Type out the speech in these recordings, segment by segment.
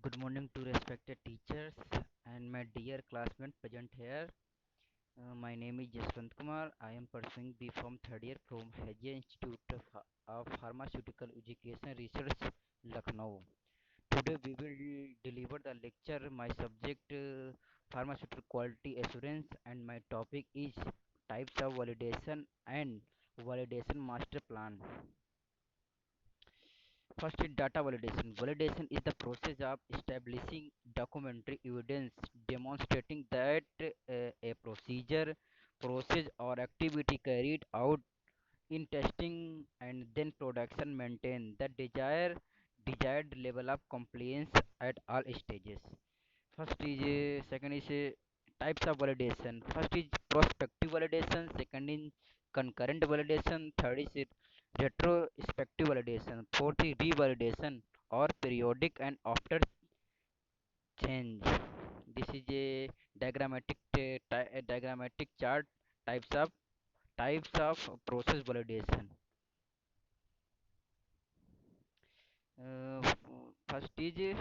Good morning to respected teachers and my dear classmates present here. My name is Jaswant Kumar. I am pursuing B Pharm third year from Hajia Institute of Pharmaceutical Education Research, Lucknow. Today we will deliver the lecture. My subject pharmaceutical quality assurance and my topic is types of validation and validation master plan. First is data validation. Validation is the process of establishing documentary evidence demonstrating that a procedure, process, or activity carried out in testing and then production maintain the desired level of compliance at all stages. Second is types of validation. First is prospective validation. Second is concurrent validation. Third is retrospective validation. Fourth is revalidation or periodic and after change. This is a diagrammatic chart types of process validation. Uh, f- first is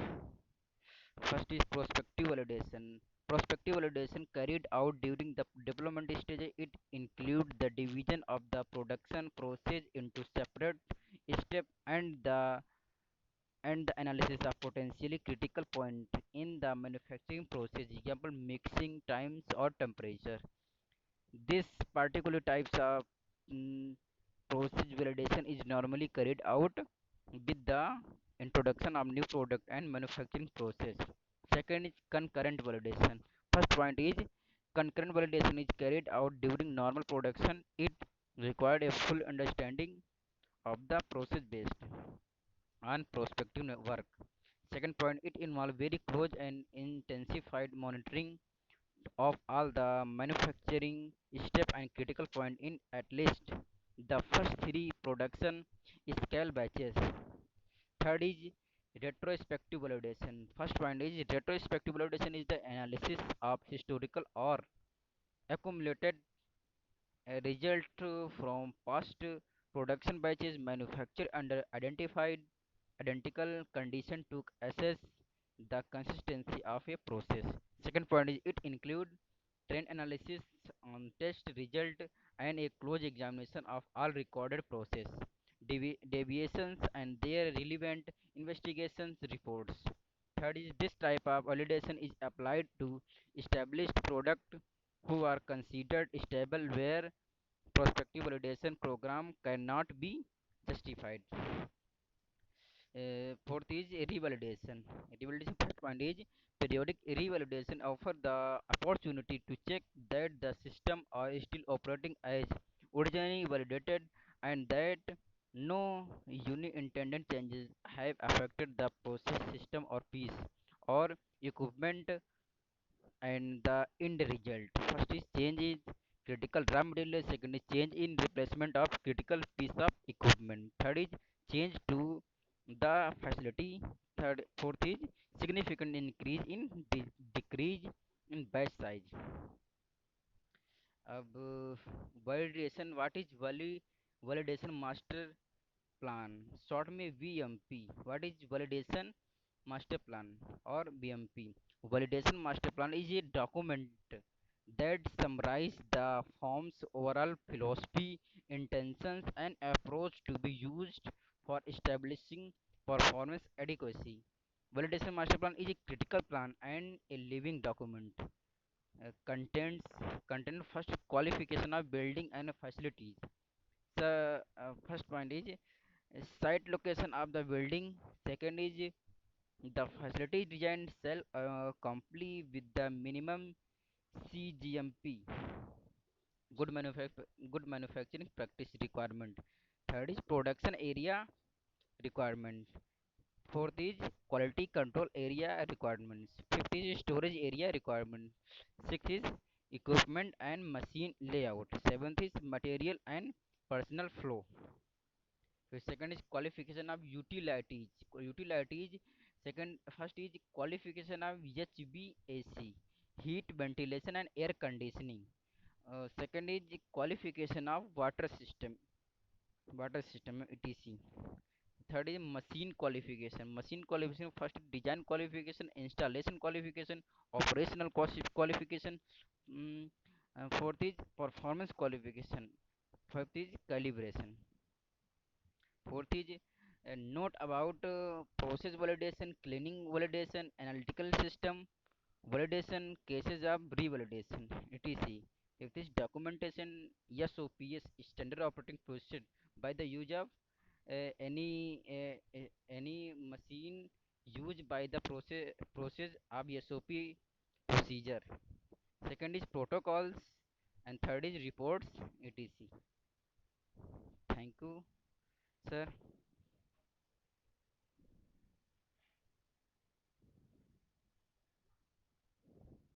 First is prospective validation. Prospective validation carried out during the development stage. It includes the division of the production process into separate steps and the analysis of potentially critical point in the manufacturing process. Example, mixing times or temperature. This particular types of mm, process validation is normally carried out with the introduction of new product and manufacturing process. Second is concurrent validation. First point is concurrent validation is carried out during normal production. It required a full understanding of the process based on prospective work. Second point, it involves very close and intensified monitoring of all the manufacturing step and critical point in at least the first three production scale batches. Third is retrospective validation. First point is retrospective validation is the analysis of historical or accumulated result from past production batches manufactured under identical condition to assess the consistency of a process. Second point is it include trend analysis on test result and a close examination of all recorded process deviations and their relevant investigations reports. Third is this type of validation is applied to established product who are considered stable where prospective validation program cannot be justified. Fourth is revalidation. Revalidation first point is periodic revalidation offer the opportunity to check that the system are still operating as originally validated and that no unintended changes have affected the process system or piece or equipment and the end result. First is change is critical raw material. Second is change in replacement of critical piece of equipment. Third is change to the facility. Fourth is significant increase in decrease in batch size. अब validation, what is validation master plan, short में VMP. What is validation master plan or VMP? Validation master plan is a document that summarizes the firm's overall philosophy, intentions, and approach to be used for establishing performance adequacy. Validation master plan is a critical plan and a living document. Contents content first qualification of building and facilities. So first point is site location of the building. Second is the facility design shall comply with the minimum CGMP, good manufacturing practice requirement. Third is production area requirement. Fourth is quality control area requirements. Fifth is storage area requirement. Sixth is equipment and machine layout. Seventh is material and personal flow. Second is qualification of utilities. Utilities. Second, first is qualification of HVAC, heat, ventilation, and air conditioning. Second is qualification of water system etc. third is machine qualification. Machine qualification, first design qualification, installation qualification, operational qualification. mm, Fourth is performance qualification. Fifth is calibration. Fourth is note about process validation, cleaning validation, analytical system validation, cases of revalidation, etc. Fifth is documentation, SOPs, standard operating procedure by the use of any machine used by the process of SOP procedure. Second is protocols, and third is reports, etc. Thank you, sir.